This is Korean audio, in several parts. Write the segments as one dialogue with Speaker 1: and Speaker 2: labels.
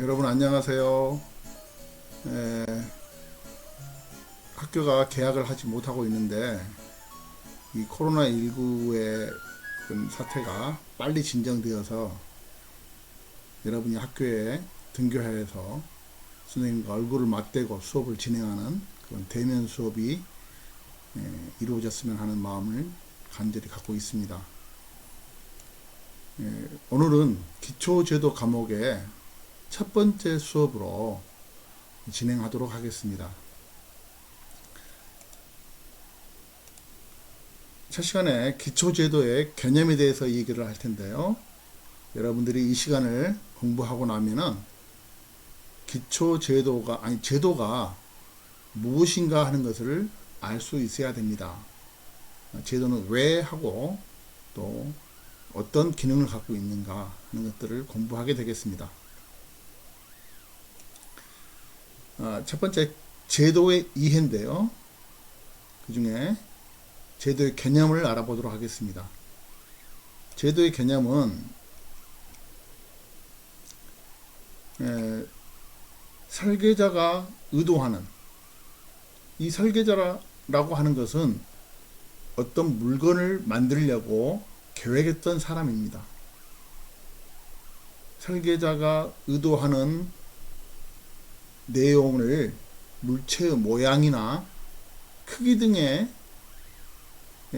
Speaker 1: 여러분 안녕하세요. 학교가 개학을 하지 못하고 있는데 이 코로나19의 사태가 빨리 진정되어서 여러분이 학교에 등교해서 선생님과 얼굴을 맞대고 수업을 진행하는 그런 대면 수업이 이루어졌으면 하는 마음을 간절히 갖고 있습니다. 오늘은 기초제도 과목의 첫 번째 수업으로 진행하도록 하겠습니다. 첫 시간에 기초제도의 개념에 대해서 얘기를 할 텐데요. 여러분들이 이 시간을 공부하고 나면은 제도가 무엇인가 하는 것을 알 수 있어야 됩니다. 제도는 왜 하고 또 어떤 기능을 갖고 있는가 하는 것들을 공부하게 되겠습니다. 첫 번째 제도의 이해인데요. 그 중에 제도의 개념을 알아보도록 하겠습니다. 제도의 개념은 설계자가 의도하는, 이 설계자라고 하는 것은 어떤 물건을 만들려고 계획했던 사람입니다. 설계자가 의도하는 내용을 물체의 모양이나 크기 등의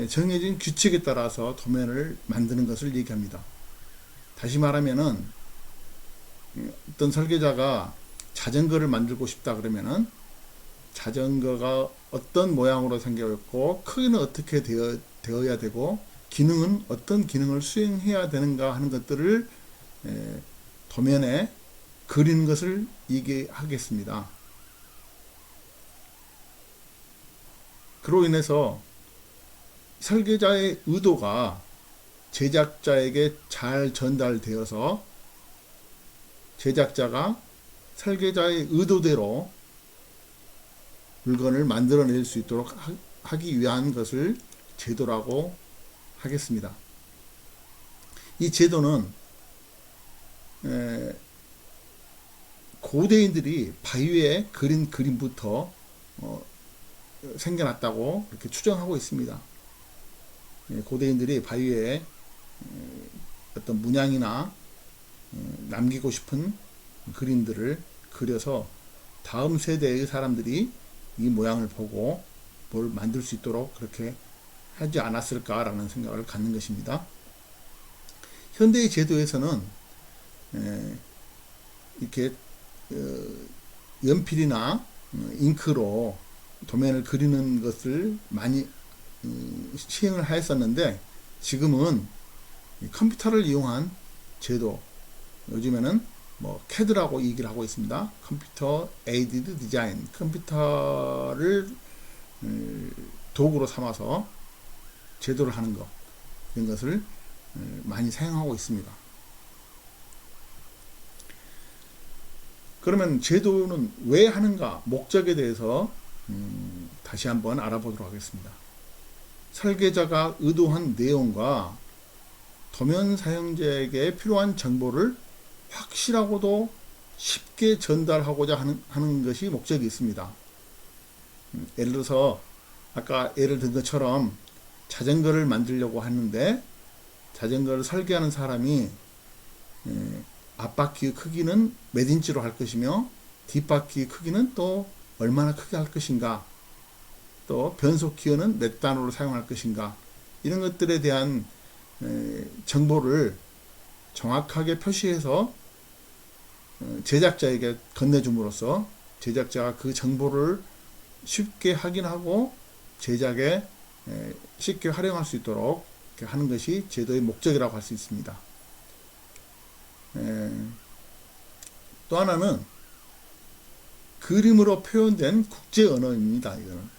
Speaker 1: 정해진 규칙에 따라서 도면을 만드는 것을 얘기합니다. 다시 말하면은 어떤 설계자가 자전거를 만들고 싶다 그러면은 자전거가 어떤 모양으로 생겼고 크기는 어떻게 되어야 되고 기능은 어떤 기능을 수행해야 되는가 하는 것들을 도면에 그리는 것을 얘기하겠습니다. 그로 인해서 설계자의 의도가 제작자에게 잘 전달되어서 제작자가 설계자의 의도대로 물건을 만들어낼 수 있도록 하기 위한 것을 제도라고 하겠습니다. 이 제도는 고대인들이 바위에 그린 그림부터 생겨났다고 이렇게 추정하고 있습니다. 고대인들이 바위에 어떤 문양이나 남기고 싶은 그림들을 그려서 다음 세대의 사람들이 이 모양을 보고 뭘 만들 수 있도록 그렇게 하지 않았을까라는 생각을 갖는 것입니다. 현대의 제도에서는 이렇게 연필이나 잉크로 도면을 그리는 것을 많이 시행을 하였었는데 지금은 컴퓨터를 이용한 제도, 요즘에는 CAD라고 얘기를 하고 있습니다. 컴퓨터 에이디드 디자인, 컴퓨터를 도구로 삼아서 제도를 하는 것, 이런 것을 많이 사용하고 있습니다. 그러면 제도는 왜 하는가, 목적에 대해서 다시 한번 알아보도록 하겠습니다. 설계자가 의도한 내용과 도면 사용자에게 필요한 정보를 확실하고도 쉽게 전달하고자 하는 것이 목적이 있습니다. 예를 들어서 아까 예를 든 것처럼 자전거를 만들려고 하는데 자전거를 설계하는 사람이 앞바퀴의 크기는 몇 인치로 할 것이며 뒷바퀴의 크기는 또 얼마나 크게 할 것인가, 또 변속 기어는 몇 단으로 사용할 것인가, 이런 것들에 대한 정보를 정확하게 표시해서 제작자에게 건네줌으로써 제작자가 그 정보를 쉽게 확인하고 제작에 쉽게 활용할 수 있도록 하는 것이 제도의 목적이라고 할 수 있습니다. 또 하나는 그림으로 표현된 국제 언어입니다. 이거는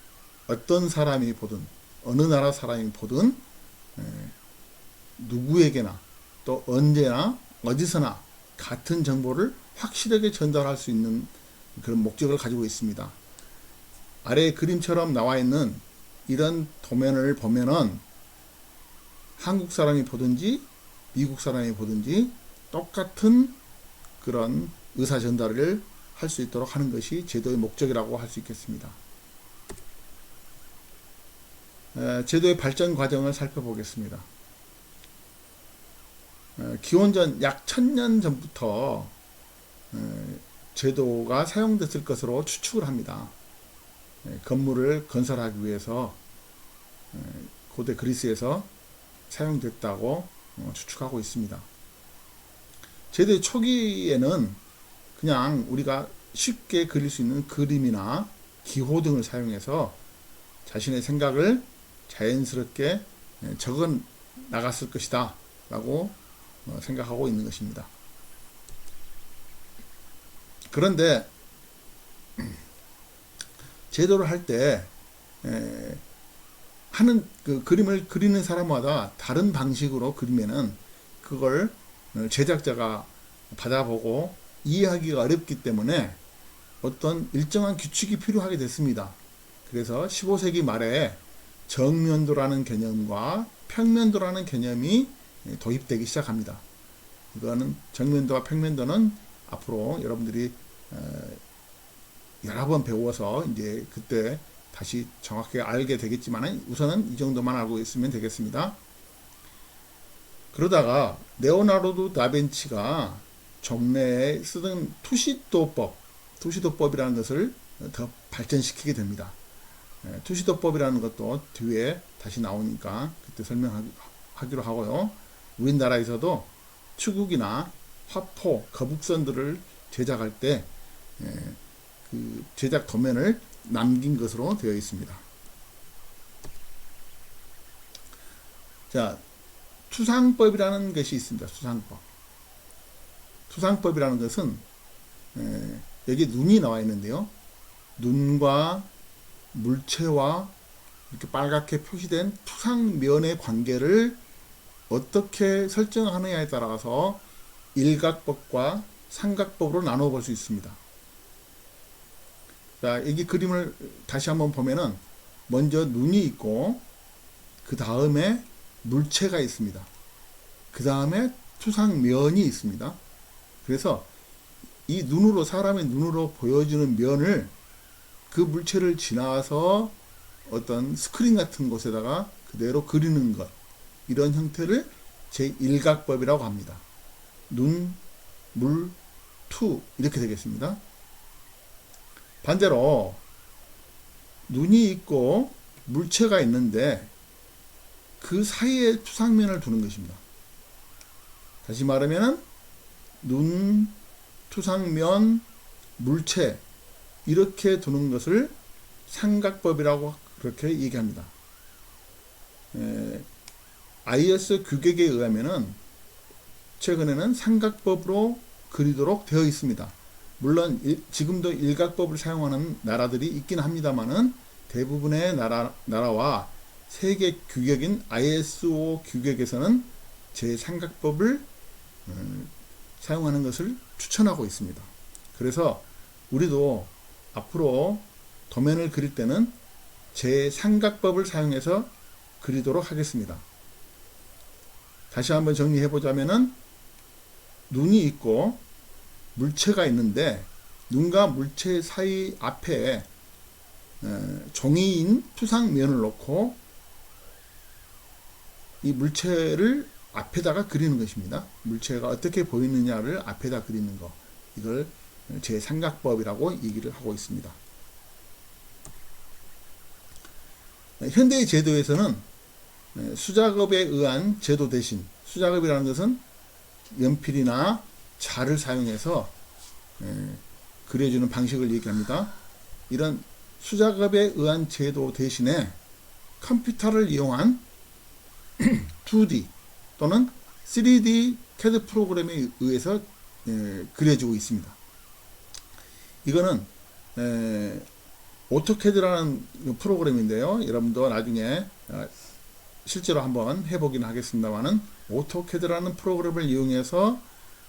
Speaker 1: 어떤 사람이 보든 어느 나라 사람이 보든 누구에게나 또 언제나 어디서나 같은 정보를 확실하게 전달할 수 있는 그런 목적을 가지고 있습니다. 아래 그림처럼 나와 있는 이런 도면을 보면은 한국 사람이 보든지 미국 사람이 보든지 똑같은 그런 의사 전달을 할 수 있도록 하는 것이 제도의 목적이라고 할 수 있겠습니다. 제도의 발전 과정을 살펴보겠습니다. 기원전 약 1000년 전부터 제도가 사용됐을 것으로 추측을 합니다. 건물을 건설하기 위해서 고대 그리스에서 사용됐다고 추측하고 있습니다. 제도의 초기에는 그냥 우리가 쉽게 그릴 수 있는 그림이나 기호 등을 사용해서 자신의 생각을 자연스럽게 적어 나갔을 것이다 라고 생각하고 있는 것입니다. 그런데 제도를 할 때 하는 그 그림을 그리는 사람마다 다른 방식으로 그리면은 그걸 제작자가 받아보고 이해하기가 어렵기 때문에 어떤 일정한 규칙이 필요하게 됐습니다. 그래서 15세기 말에 정면도라는 개념과 평면도라는 개념이 도입되기 시작합니다. 이거는 정면도와 평면도는 앞으로 여러분들이 여러 번 배워서 이제 그때 다시 정확하게 알게 되겠지만 우선은 이 정도만 알고 있으면 되겠습니다. 그러다가 레오나르도 다빈치가 종래에 쓰던 투시도법이라는 것을 더 발전시키게 됩니다. 투시도법이라는 것도 뒤에 다시 나오니까 그때 설명하기로 하고요. 우리나라에서도 추국이나 화포, 거북선들을 제작할 때 그 제작 도면을 남긴 것으로 되어 있습니다. 자, 투상법이라는 것이 있습니다. 투상법이라는 것은 여기 눈이 나와 있는데요. 눈과 물체와 이렇게 빨갛게 표시된 투상면의 관계를 어떻게 설정하느냐에 따라서 일각법과 삼각법으로 나누어 볼 수 있습니다. 자, 여기 그림을 다시 한번 보면은 먼저 눈이 있고 그 다음에 물체가 있습니다. 그 다음에 투상면이 있습니다. 그래서 이 눈으로 사람의 눈으로 보여지는 면을 그 물체를 지나서 어떤 스크린 같은 곳에다가 그대로 그리는 것, 이런 형태를 제1각법이라고 합니다. 눈, 물, 투 이렇게 되겠습니다. 반대로 눈이 있고 물체가 있는데 그 사이에 투상면을 두는 것입니다. 다시 말하면 눈, 투상면, 물체 이렇게 두는 것을 삼각법이라고 그렇게 얘기합니다. IS 규격에 의하면은 최근에는 삼각법으로 그리도록 되어 있습니다. 물론 지금도 일각법을 사용하는 나라들이 있긴 합니다만은 대부분의 나라와 세계 규격인 ISO 규격에서는 제3각법을 사용하는 것을 추천하고 있습니다. 그래서 우리도 앞으로 도면을 그릴 때는 제3각법을 사용해서 그리도록 하겠습니다. 다시 한번 정리해 보자면은 눈이 있고 물체가 있는데 눈과 물체 사이 앞에 종이인 투상면을 놓고 이 물체를 앞에다가 그리는 것입니다. 물체가 어떻게 보이느냐를 앞에다 그리는 것, 이걸 제3각법이라고 얘기를 하고 있습니다. 현대의 제도에서는 수작업에 의한 제도 대신, 수작업이라는 것은 연필이나 자를 사용해서 그려주는 방식을 얘기합니다. 이런 수작업에 의한 제도 대신에 컴퓨터를 이용한 2D 또는 3D CAD 프로그램에 의해서 그려지고 있습니다. 이거는 오토캐드라는 프로그램인데요. 여러분도 나중에 실제로 한번 해보긴 하겠습니다만은 오토캐드라는 프로그램을 이용해서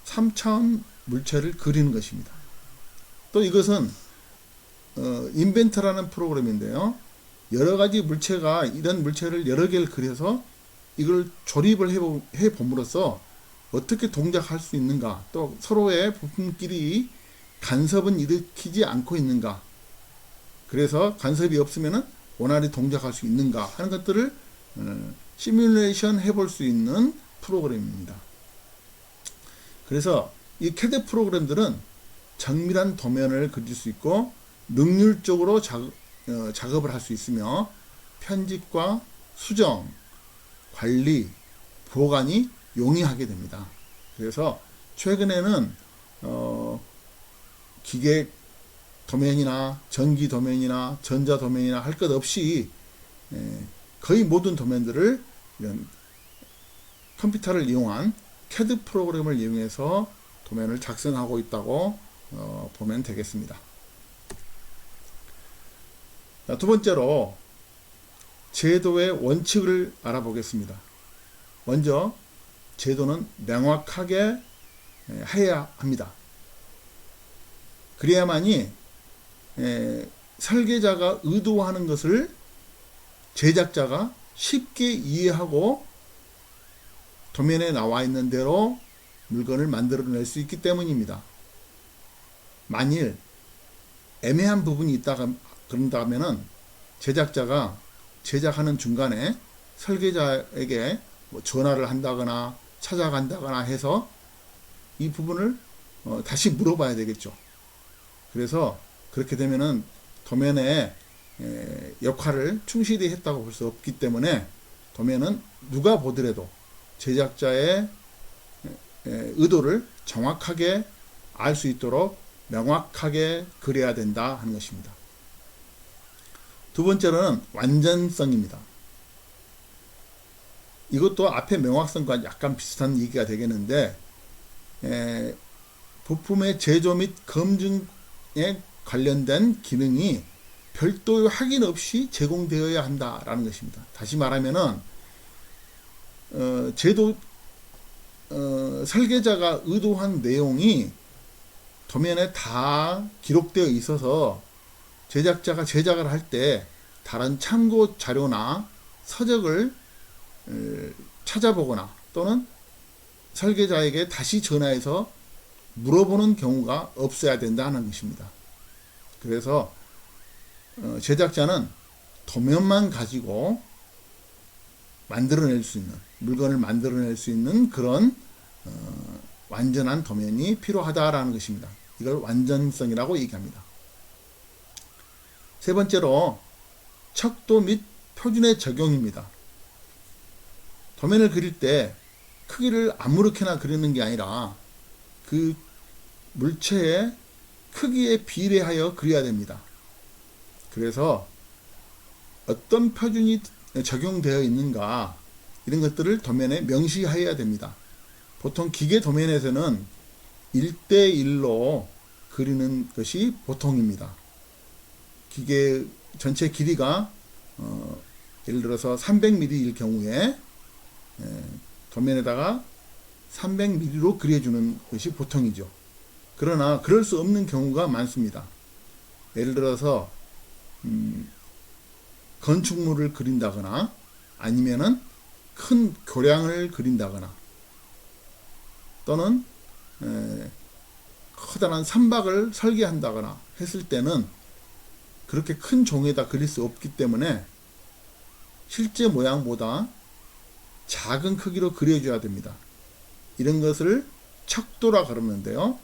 Speaker 1: 3차원 물체를 그리는 것입니다. 또 이것은 인벤터라는 프로그램인데요. 여러 가지 물체가 이런 물체를 여러 개를 그려서 이걸 조립을 해 봄으로써 어떻게 동작할 수 있는가, 또 서로의 부품끼리 간섭은 일으키지 않고 있는가, 그래서 간섭이 없으면 원활히 동작할 수 있는가 하는 것들을 시뮬레이션 해볼 수 있는 프로그램입니다. 그래서 이 CAD 프로그램들은 정밀한 도면을 그릴 수 있고 능률적으로 작업을 할 수 있으며 편집과 수정, 관리, 보관이 용이하게 됩니다. 그래서 최근에는 기계 도면이나 전기 도면이나 전자 도면이나 할 것 없이 거의 모든 도면들을 이런 컴퓨터를 이용한 CAD 프로그램을 이용해서 도면을 작성하고 있다고 보면 되겠습니다. 자, 두 번째로 제도의 원칙을 알아보겠습니다. 먼저 제도는 명확하게 해야 합니다. 그래야만이 설계자가 의도하는 것을 제작자가 쉽게 이해하고 도면에 나와 있는 대로 물건을 만들어낼 수 있기 때문입니다. 만일 애매한 부분이 있다가 그런다면은 제작자가 제작하는 중간에 설계자에게 전화를 한다거나 찾아간다거나 해서 이 부분을 다시 물어봐야 되겠죠. 그래서 그렇게 되면은 도면의 역할을 충실히 했다고 볼 수 없기 때문에 도면은 누가 보더라도 제작자의 의도를 정확하게 알 수 있도록 명확하게 그려야 된다 하는 것입니다. 두 번째로는 완전성입니다. 이것도 앞에 명확성과 약간 비슷한 얘기가 되겠는데 부품의 제조 및 검증에 관련된 기능이 별도의 확인 없이 제공되어야 한다라는 것입니다. 다시 말하면은 설계자가 의도한 내용이 도면에 다 기록되어 있어서 제작자가 제작을 할 때 다른 참고 자료나 서적을 찾아보거나 또는 설계자에게 다시 전화해서 물어보는 경우가 없어야 된다는 것입니다. 그래서 제작자는 도면만 가지고 만들어낼 수 있는, 물건을 만들어낼 수 있는 그런 완전한 도면이 필요하다라는 것입니다. 이걸 완전성이라고 얘기합니다. 세 번째로 척도 및 표준의 적용입니다. 도면을 그릴 때 크기를 아무렇게나 그리는 게 아니라 그 물체의 크기에 비례하여 그려야 됩니다. 그래서 어떤 표준이 적용되어 있는가 이런 것들을 도면에 명시해야 됩니다. 보통 기계 도면에서는 1대1로 그리는 것이 보통입니다. 기계 전체 길이가 예를 들어서 300mm일 경우에 도면에다가 300mm로 그려주는 것이 보통이죠. 그러나 그럴 수 없는 경우가 많습니다. 예를 들어서 건축물을 그린다거나 아니면은 큰 교량을 그린다거나 또는 커다란 선박을 설계한다거나 했을 때는 그렇게 큰 종에다 그릴 수 없기 때문에 실제 모양보다 작은 크기로 그려줘야 됩니다. 이런 것을 척도라 그러는데요.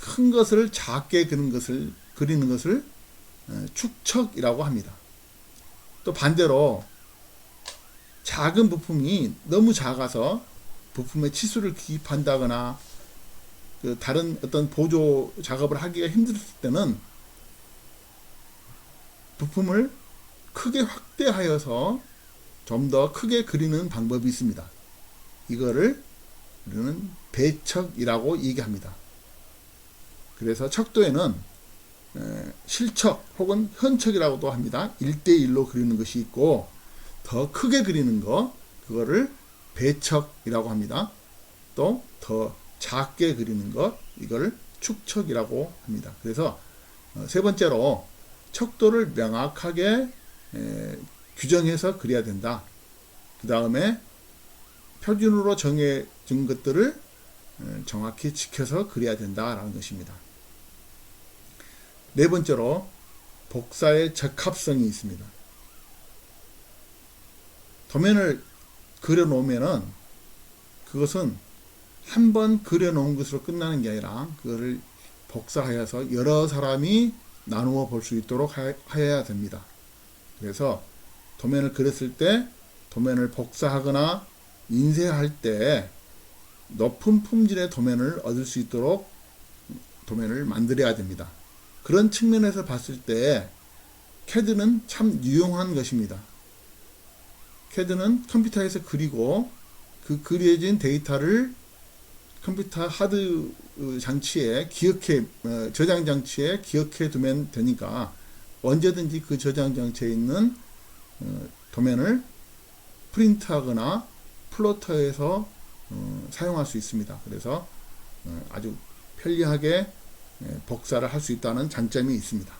Speaker 1: 큰 것을 작게 그리는 것을 축척이라고 합니다. 또 반대로 작은 부품이 너무 작아서 부품에 치수를 기입한다거나 다른 어떤 보조 작업을 하기가 힘들었을 때는 부품을 크게 확대하여서 좀 더 크게 그리는 방법이 있습니다. 이거를 우리는 배척이라고 얘기합니다. 그래서 척도에는 실척 혹은 현척이라고도 합니다. 1대1로 그리는 것이 있고 더 크게 그리는 거 그거를 배척이라고 합니다. 또 더 작게 그리는 것 이걸 축척이라고 합니다. 그래서 세 번째로 척도를 명확하게 규정해서 그려야 된다. 그 다음에 표준으로 정해진 것들을 정확히 지켜서 그려야 된다라는 것입니다. 네 번째로 복사의 적합성이 있습니다. 도면을 그려 놓으면은 그것은 한 번 그려 놓은 것으로 끝나는 게 아니라 그거를 복사하여서 여러 사람이 나누어 볼 수 있도록 해야 됩니다. 그래서 도면을 그렸을 때 도면을 복사하거나 인쇄할 때 높은 품질의 도면을 얻을 수 있도록 도면을 만들어야 됩니다. 그런 측면에서 봤을 때 CAD는 참 유용한 것입니다. CAD는 컴퓨터에서 그리고 그 그려진 데이터를 컴퓨터 하드 장치에 저장 장치에 기억해 두면 되니까 언제든지 그 저장 장치에 있는 도면을 프린트하거나 플로터해서 사용할 수 있습니다. 그래서 아주 편리하게 복사를 할 수 있다는 장점이 있습니다.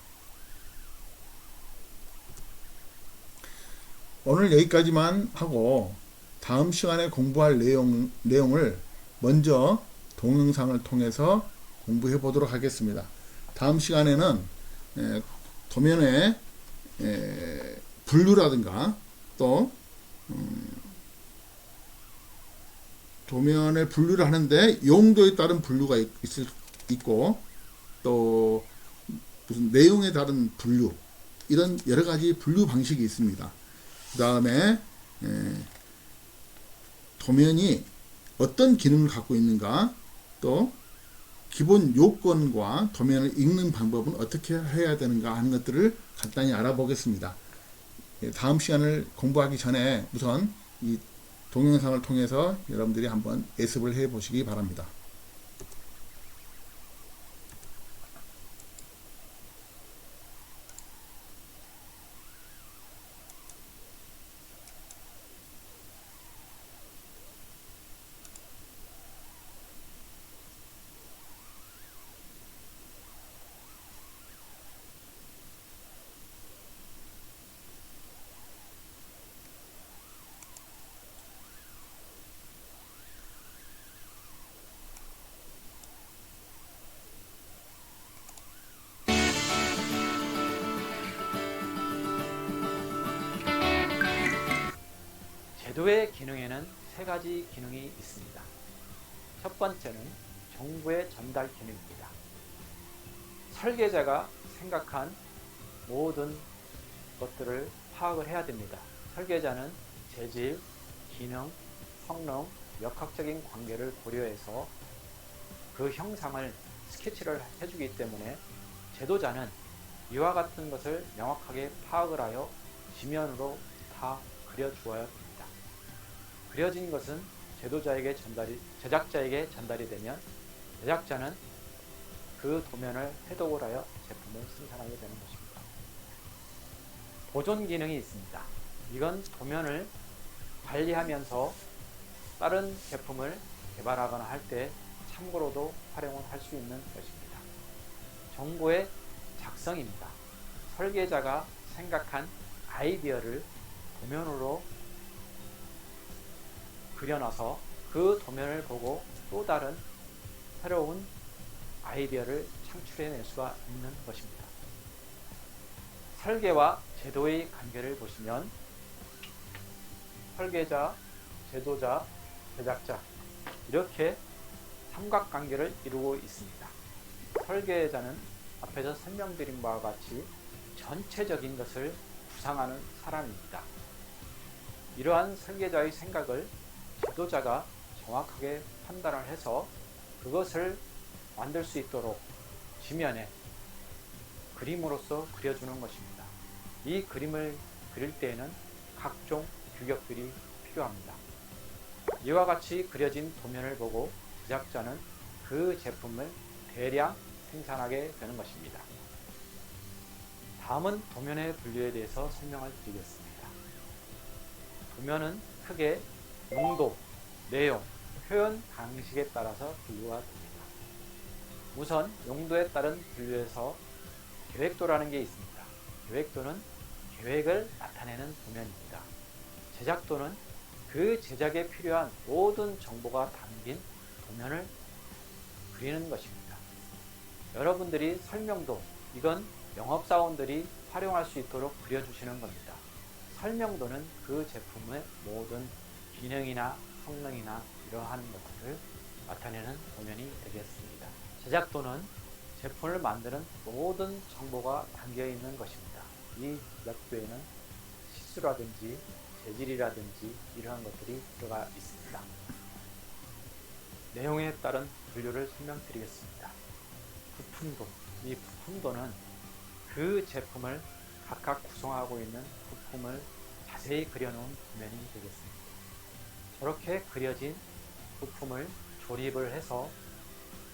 Speaker 1: 오늘 여기까지만 하고 다음 시간에 공부할 내용을 먼저 동영상을 통해서 공부해 보도록 하겠습니다. 다음 시간에는 도면의 분류라든가 또 도면의 분류를 하는데 용도에 따른 분류가 있고 또 무슨 내용에 따른 분류, 이런 여러 가지 분류 방식이 있습니다. 그 다음에 도면이 어떤 기능을 갖고 있는가, 또 기본 요건과 도면을 읽는 방법은 어떻게 해야 되는가 하는 것들을 간단히 알아보겠습니다. 다음 시간을 공부하기 전에 우선 이 동영상을 통해서 여러분들이 한번 예습을 해 보시기 바랍니다.
Speaker 2: 제도의 기능에는 세 가지 기능이 있습니다. 첫 번째는 정보의 전달 기능입니다. 설계자가 생각한 모든 것들을 파악을 해야 됩니다. 설계자는 재질, 기능, 성능, 역학적인 관계를 고려해서 그 형상을 스케치를 해주기 때문에 제도자는 이와 같은 것을 명확하게 파악을 하여 지면으로 다 그려주어야 합니다. 그려진 것은 제작자에게 전달이 되면 제작자는 그 도면을 해독을 하여 제품을 생산하게 되는 것입니다. 보존 기능이 있습니다. 이건 도면을 관리하면서 다른 제품을 개발하거나 할 때 참고로도 활용을 할 수 있는 것입니다. 정보의 작성입니다. 설계자가 생각한 아이디어를 도면으로 그려놔서 그 도면을 보고 또 다른 새로운 아이디어를 창출해낼 수가 있는 것입니다. 설계와 제도의 관계를 보시면 설계자, 제도자, 제작자, 이렇게 삼각관계를 이루고 있습니다. 설계자는 앞에서 설명드린 바와 같이 전체적인 것을 구상하는 사람입니다. 이러한 설계자의 생각을 제도자가 정확하게 판단을 해서 그것을 만들 수 있도록 지면에 그림으로써 그려주는 것입니다. 이 그림을 그릴 때에는 각종 규격들이 필요합니다. 이와 같이 그려진 도면을 보고 제작자는 그 제품을 대량 생산하게 되는 것입니다. 다음은 도면의 분류에 대해서 설명을 드리겠습니다. 도면은 크게 용도, 내용, 표현 방식에 따라서 분류가 됩니다. 우선 용도에 따른 분류에서 계획도라는 게 있습니다. 계획도는 계획을 나타내는 도면입니다. 제작도는 그 제작에 필요한 모든 정보가 담긴 도면을 그리는 것입니다. 여러분들이 설명도, 이건 영업사원들이 활용할 수 있도록 그려주시는 겁니다. 설명도는 그 제품의 모든 기능이나 성능이나 이러한 것들을 나타내는 도면이 되겠습니다. 제작도는 제품을 만드는 모든 정보가 담겨 있는 것입니다. 이 제작도에는 시수라든지 재질이라든지 이러한 것들이 들어가 있습니다. 내용에 따른 분류를 설명드리겠습니다. 부품도, 이 부품도는 그 제품을 각각 구성하고 있는 부품을 자세히 그려놓은 도면이 되겠습니다. 저렇게 그려진 부품을 조립을 해서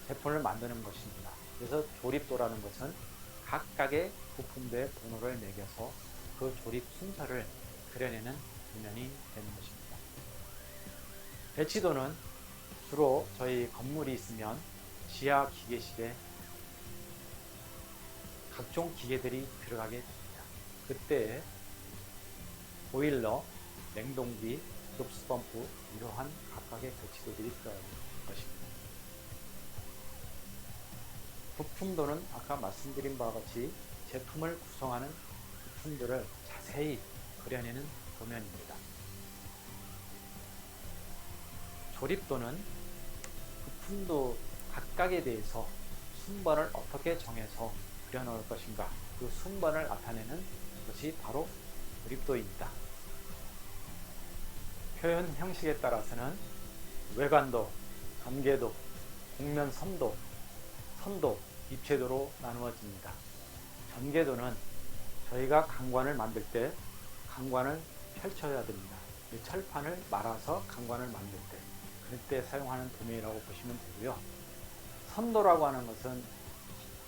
Speaker 2: 제품을 만드는 것입니다. 그래서 조립도라는 것은 각각의 부품들의 번호를 매겨서 그 조립 순서를 그려내는 도면이 되는 것입니다. 배치도는 주로 저희 건물이 있으면 지하 기계실에 각종 기계들이 들어가게 됩니다. 그때 보일러, 냉동기, 급수펌프 이러한 각각의 배치도들이 들어갈 것입니다. 부품도는 아까 말씀드린 바와 같이 제품을 구성하는 부품들을 자세히 그려내는 도면입니다. 조립도는 부품도 각각에 대해서 순번을 어떻게 정해서 그려놓을 것인가, 그 순번을 나타내는 것이 바로 조립도입니다. 표현 형식에 따라서는 외관도, 전개도, 곡면 선도, 선도, 입체도로 나누어집니다. 전개도는 저희가 강관을 만들 때 강관을 펼쳐야 됩니다. 이 철판을 말아서 강관을 만들 때, 그럴 때 사용하는 도면이라고 보시면 되고요. 선도라고 하는 것은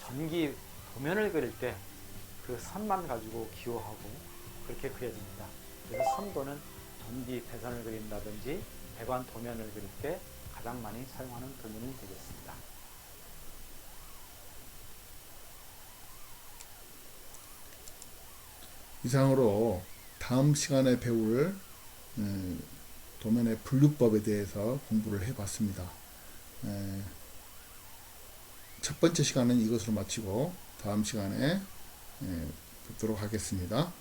Speaker 2: 전기 도면을 그릴 때 그 선만 가지고 기호하고 그렇게 그려집니다. 그래서 선도는 전기 배선을 그린다든지 배관 도면을 그릴 때 가장 많이 사용하는 도면이 되겠습니다.
Speaker 1: 이상으로 다음 시간에 배울 도면의 분류법에 대해서 공부를 해봤습니다. 첫 번째 시간은 이것으로 마치고 다음 시간에 뵙도록 하겠습니다.